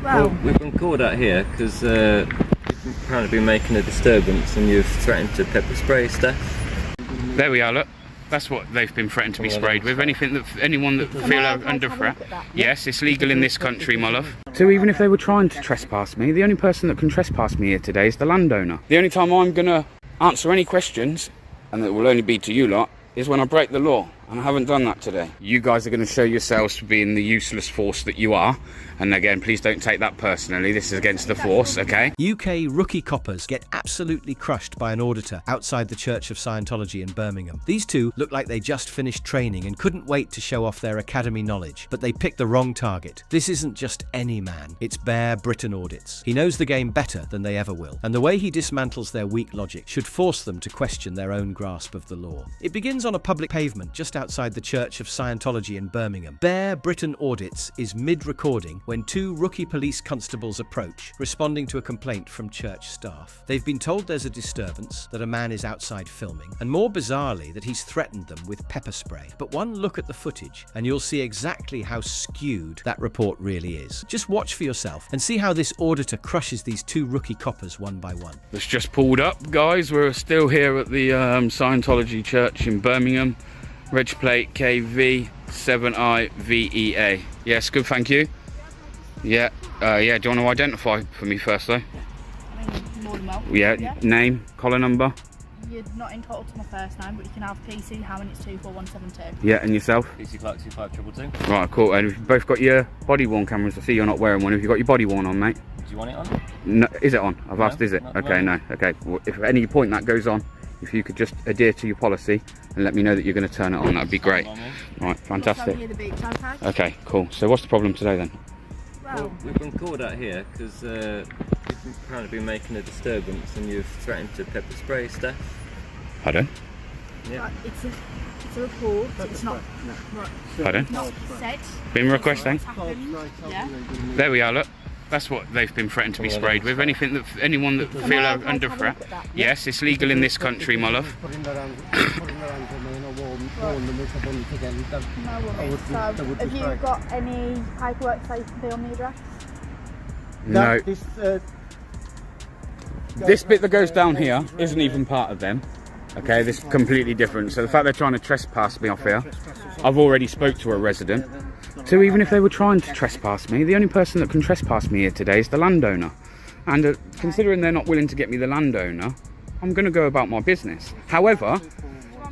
Well, we've been called out here because you've apparently been making a disturbance and you've threatened to pepper spray staff. There we are, look. That's what they've been threatened to be sprayed with. Anyone that feel under threat. Yes, it's legal in this country, my love. So even if they were trying to trespass me, the only person that can trespass me here today is the landowner. The only time I'm gonna answer any questions, and it will only be to you lot, is when I break the law, and I haven't done that today. You guys are going to show yourselves for being the useless force that you are, and again, please don't take that personally. This is against the force, okay? UK rookie coppers get absolutely crushed by an auditor outside the Church of Scientology in Birmingham. These two look like they just finished training and couldn't wait to show off their academy knowledge, but they picked the wrong target. This isn't just any man, it's Bear Britain Audits. He knows the game better than they ever will, and the way he dismantles their weak logic should force them to question their own grasp of the law. It begins on a public pavement just outside the Church of Scientology in Birmingham. Bear Britain Audits is mid-recording when two rookie police constables approach, responding to a complaint from church staff. They've been told there's a disturbance, that a man is outside filming, and more bizarrely that he's threatened them with pepper spray. But one look at the footage and you'll see exactly how skewed that report really is. Just watch for yourself and see how this auditor crushes these two rookie coppers one by one. It's just pulled up, guys. We're still here at the Scientology Church in Birmingham. Reg plate KV7IVEA. Yes, good, thank you. Yeah, yeah, do you want to identify for me first though? I mean, more than well. Yeah, name, collar number. You're not entitled to my first name, but you can have PC Hammond, it's 24172. Yeah, and yourself? PC Clark 25222. Right, cool. And you've both got your body worn cameras. I see you're not wearing one. Have you got your body worn on, mate? Do you want it on? No, is it on? I've No, asked, is it? not Okay, no. Okay. Well, if at any point that goes on, if you could just adhere to your policy and let me know that you're going to turn it on, that'd be great. Right, fantastic. Near the beach, okay? Okay, cool. So what's the problem today then? Well, We've been called out here because you've apparently been making a disturbance and you've threatened to pepper spray staff. Pardon? Yeah. right, it's a report, it's not, right, Pardon? not said. Been requesting? What's happened, yeah? There we are, look. That's what they've been threatened to be sprayed with. Anyone that feel under threat. Yes, it's legal in this country, my love. No worries. So, have you got any paperwork so you can be on the address? No. This bit that goes down here isn't even part of them. Okay, this is completely different. So the fact they're trying to trespass me off here, I've already spoke to a resident. So even if they were trying to trespass me, the only person that can trespass me here today is the landowner. And considering they're not willing to get me the landowner, I'm going to go about my business. However,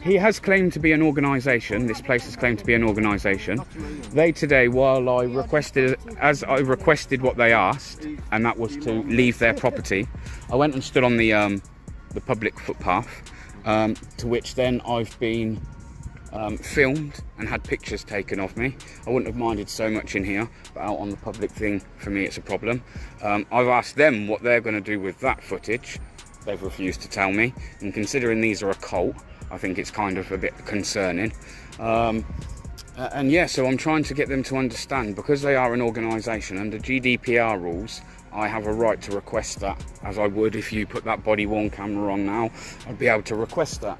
he has claimed to be an organisation. This place has claimed to be an organisation. They today, while I requested what they asked, and that was to leave their property, I went and stood on the public footpath, to which then I've been filmed and had pictures taken of me. I wouldn't have minded so much in here, but out on the public thing, for me it's a problem. I've asked them what they're going to do with that footage. They've refused to tell me, and considering these are a cult, I think it's kind of a bit concerning. And yeah, so I'm trying to get them to understand, because they are an organisation, under GDPR rules, I have a right to request that, as I would if you put that body worn camera on now. I'd be able to request that.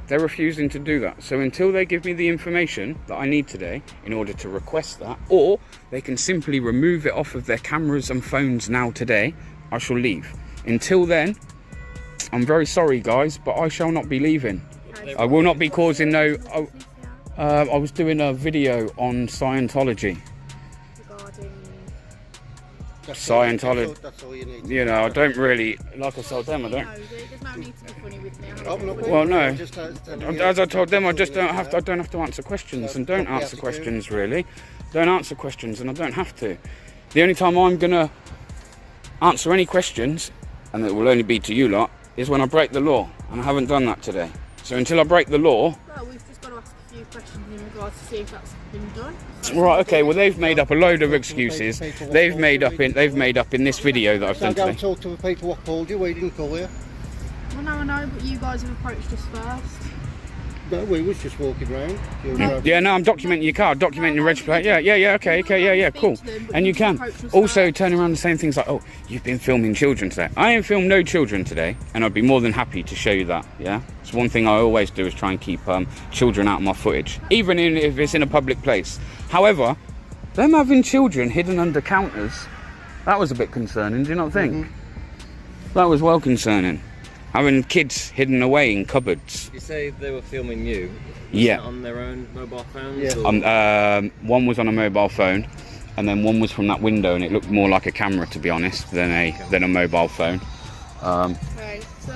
They're refusing to do that. So until they give me the information that I need today in order to request that, or they can simply remove it off of their cameras and phones now today, I shall leave. Until then, I'm very sorry guys, but I shall not be leaving. I will not be causing no... I was doing a video on Scientology. Scientology. That's all you need. You know, I don't really, like I told them, I don't. No, there's no need to be funny with me. Well, no. As I told them, I don't have to answer questions, and don't answer questions really. Don't answer questions, and I don't have to. The only time I'm gonna answer any questions, and it will only be to you lot, is when I break the law, and I haven't done that today. So until I break the law. Well, we've just got to ask a few questions in regards to see if that's been done. Right, okay, well they've made up a load of excuses. They've made up in this video that I've done Go today. and talk to the people what called you, we didn't call you. Well, no, I know, but you guys have approached us first. No, we was just walking round. Yeah, no, I'm documenting your car, documenting your reg plate. Yeah, okay, yeah, cool. And you can also turn around and say things like, oh, you've been filming children today. I ain't filmed no children today, and I'd be more than happy to show you that, yeah? It's one thing I always do is try and keep children out of my footage, even if it's in a public place. However, them having children hidden under counters, That was a bit concerning, do you not think? That was well concerning. Having kids hidden away in cupboards. You say they were filming you? Yeah. On their own mobile phones? Yeah. Or? One was on a mobile phone, and then one was from that window, and it looked more like a camera, to be honest, than a mobile phone. Okay, so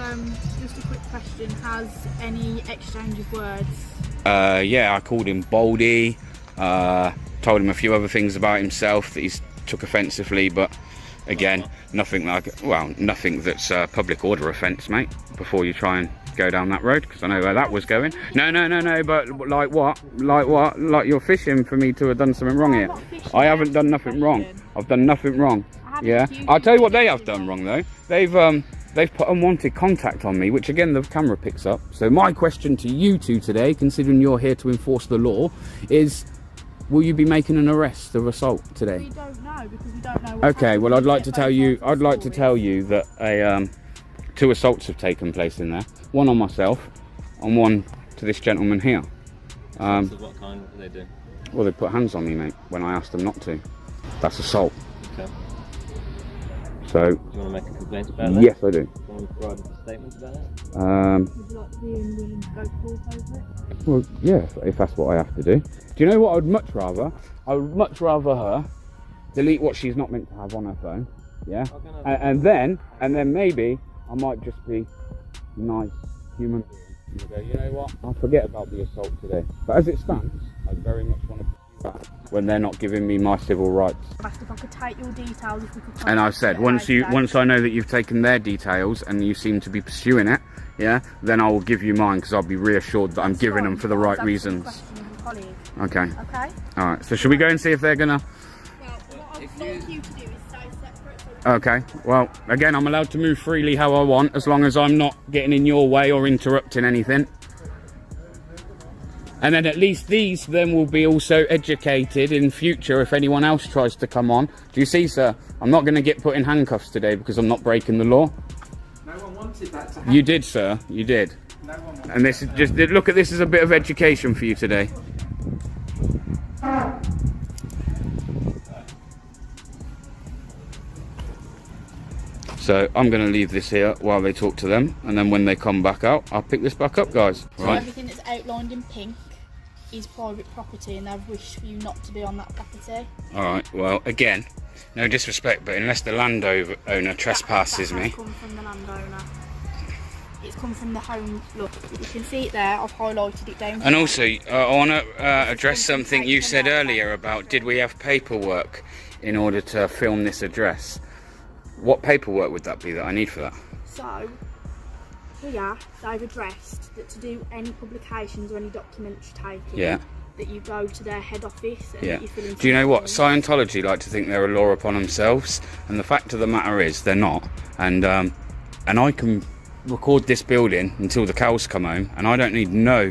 just a quick question. Has any exchange of words? Yeah, I called him Baldy, told him a few other things about himself that he's took offensively, but again, nothing that's public order offence, mate, before you try and go down that road, because I know where that was going. No, but like what? Like you're fishing for me to have done something wrong here. I haven't done nothing wrong. I've done nothing wrong. Yeah, I'll tell you what they have done wrong though. They've put unwanted contact on me, which again the camera picks up. So my question to you two today, considering you're here to enforce the law, is will you be making an arrest of assault today? We don't know, because we don't know. Okay, well I'd like to tell you that two assaults have taken place in there. One on myself and one to this gentleman here. So what kind do they do? Well, they put hands on me, mate, when I asked them not to. That's assault. Okay. So, Do you want to make a complaint about that? yes I do. Do you want to provide a statement about that? Would you like to be willing to go forth over it? Well, yeah, if that's what I have to do. Do you know what I would much rather? I would much rather her delete what she's not meant to have on her phone, yeah? And then maybe I might just be a nice human being. And go, you know what? I'll forget about the assault today. But as it stands, I very much want to pursue that when they're not giving me my civil rights. I've asked if I could take your details, if we could. And I've said, once I know that you've taken their details and you seem to be pursuing it, yeah, then I will give you mine, because I'll be reassured that I'm giving them for the right reasons. Okay. Okay. All right. So should we go and see if they're gonna? Well, what I'd like you to do is stay separate. Okay. Well, again, I'm allowed to move freely how I want, as long as I'm not getting in your way or interrupting anything. And then at least these then will be also educated in future if anyone else tries to come on. Do you see, sir? I'm not going to get put in handcuffs today because I'm not breaking the law. No one wanted that to happen. You did, sir. You did. No one wanted. And this is just, look at this as a bit of education for you today. So I'm going to leave this here while they talk to them, and then when they come back out, I'll pick this back up, guys. So Right. everything that's outlined in pink is private property, and they've wished for you not to be on that property. All right. Well, again, no disrespect, but unless the landowner trespasses that has me. come from the landowner. It's come from the home. Look, you can see it there. I've highlighted it down. And also, I want to address something you said earlier about did we have paperwork in order to film this address? What paperwork would that be that I need for that? So, here they've addressed that to do any publications or any documents you're taking, Yeah. that you go to their head office and Yeah. that you fill in. Do you know what? some forms. Scientology like to think they're a law upon themselves, and the fact of the matter is they're not. And I can record this building until the cows come home, and I don't need no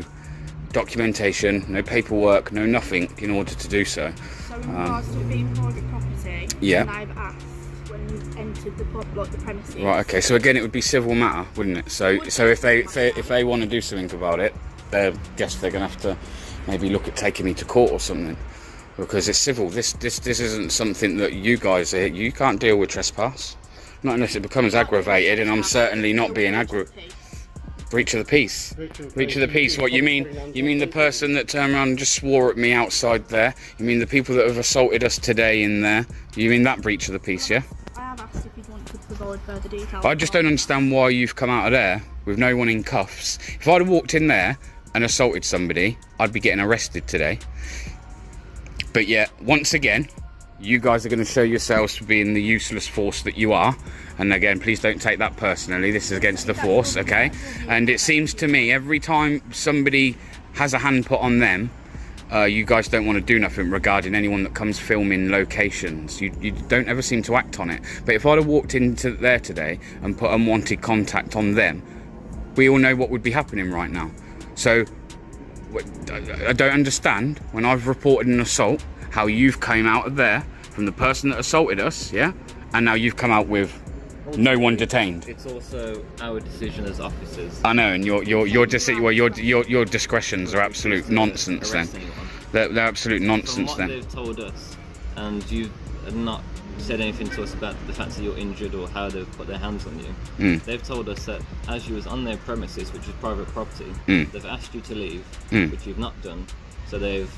documentation, no paperwork, no nothing in order to do so. So in regards to it being private property, Yeah. they've asked when you entered the premises. Right. Okay. So again, it would be civil matter, wouldn't it? So if they want to do something about it, I guess they're going to have to maybe look at taking me to court or something, because it's civil. This isn't something that you guys are. You can't deal with trespass, not unless it becomes aggravated, and I'm certainly not being breach of the peace. Breach of the peace. What you mean? You mean the person that turned around and just swore at me outside there? You mean the people that have assaulted us today in there? You mean that breach of the peace? Yeah. I have asked if you want to provide further details. I just don't understand why you've come out of there with no one in cuffs. If I'd have walked in there and assaulted somebody, I'd be getting arrested today. But yet, once again, you guys are going to show yourselves for being the useless force that you are. And again, please don't take that personally. This is against the force, okay? And it seems to me every time somebody has a hand put on them, you guys don't want to do nothing regarding anyone that comes filming locations. You don't ever seem to act on it. But if I'd have walked into there today and put unwanted contact on them, we all know what would be happening right now. So I don't understand, when I've reported an assault, how you've come out of there from the person that assaulted us, yeah, and now you've come out with no one detained. It's also our decision as officers. I know, and your discretions are absolute nonsense. Then they're absolute nonsense. From what then they've told us, and you are not said anything to us about the fact that you're injured or how they've put their hands on you. They've told us that as you was on their premises, which is private property, they've asked you to leave, which you've not done. So they've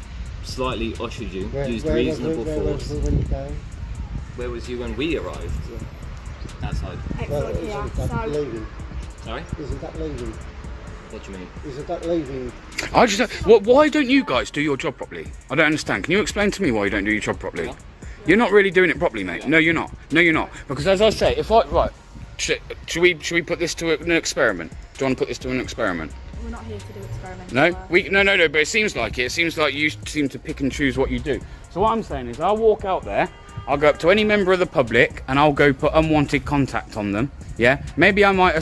slightly ushered you, used reasonable force. Where was you when we arrived? Outside. Excellent, yeah. Isn't that So, leaving? Sorry? Isn't that leaving? What do you mean? Isn't that leaving? I just why don't you guys do your job properly? I don't understand. Can you explain to me why you don't do your job properly? What? You're not really doing it properly, mate. No, you're not. No, you're not. Because as I say, should we put this to an experiment? Do you want to put this to an experiment? we're not here to do experiments. No, we're- but it seems like it. It seems like you seem to pick and choose what you do. So what I'm saying is, I'll walk out there, I'll go up to any member of the public, and I'll go put unwanted contact on them. Yeah, maybe I might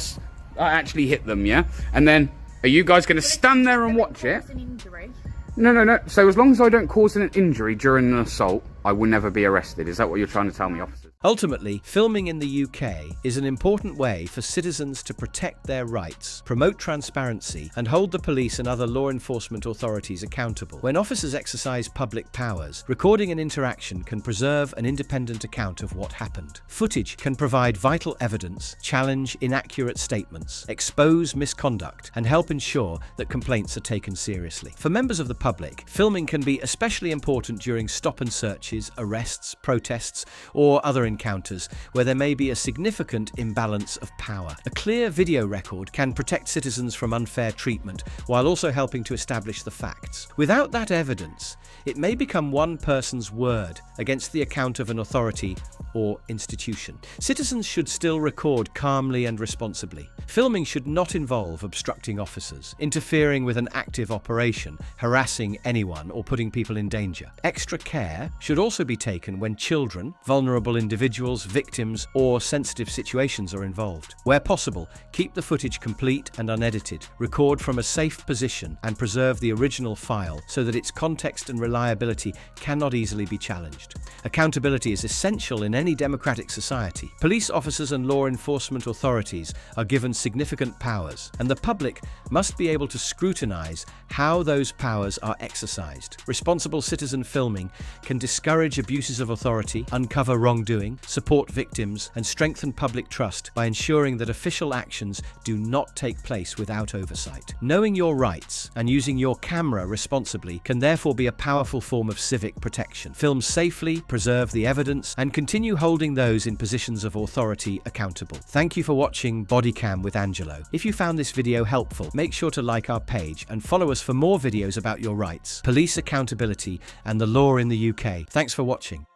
actually hit them. Yeah, and then are you guys going to stand there and watch it? Cause an injury. No. So as long as I don't cause an injury during an assault, I will never be arrested. Is that what you're trying to tell me, officer? Ultimately, filming in the UK is an important way for citizens to protect their rights, promote transparency, and hold the police and other law enforcement authorities accountable. When officers exercise public powers, recording an interaction can preserve an independent account of what happened. Footage can provide vital evidence, challenge inaccurate statements, expose misconduct, and help ensure that complaints are taken seriously. For members of the public, filming can be especially important during stop and searches, arrests, protests, or other encounters where there may be a significant imbalance of power. A clear video record can protect citizens from unfair treatment while also helping to establish the facts. Without that evidence, it may become one person's word against the account of an authority or institution. Citizens should still record calmly and responsibly. Filming should not involve obstructing officers, interfering with an active operation, harassing anyone, or putting people in danger. Extra care should also be taken when children, vulnerable individuals, victims, or sensitive situations are involved. Where possible, keep the footage complete and unedited, record from a safe position, and preserve the original file so that its context and reliability cannot easily be challenged. Accountability is essential in any democratic society. Police officers and law enforcement authorities are given significant powers, and the public must be able to scrutinize how those powers are exercised. Responsible citizen filming can discourage abuses of authority, uncover wrongdoing, support victims, and strengthen public trust by ensuring that official actions do not take place without oversight. Knowing your rights and using your camera responsibly can therefore be a powerful form of civic protection. Film safely, preserve the evidence, and continue holding those in positions of authority accountable. Thank you for watching Bodycam with Angelo. If you found this video helpful, make sure to like our page and follow us for more videos about your rights, police accountability, and the law in the UK. Thanks for watching.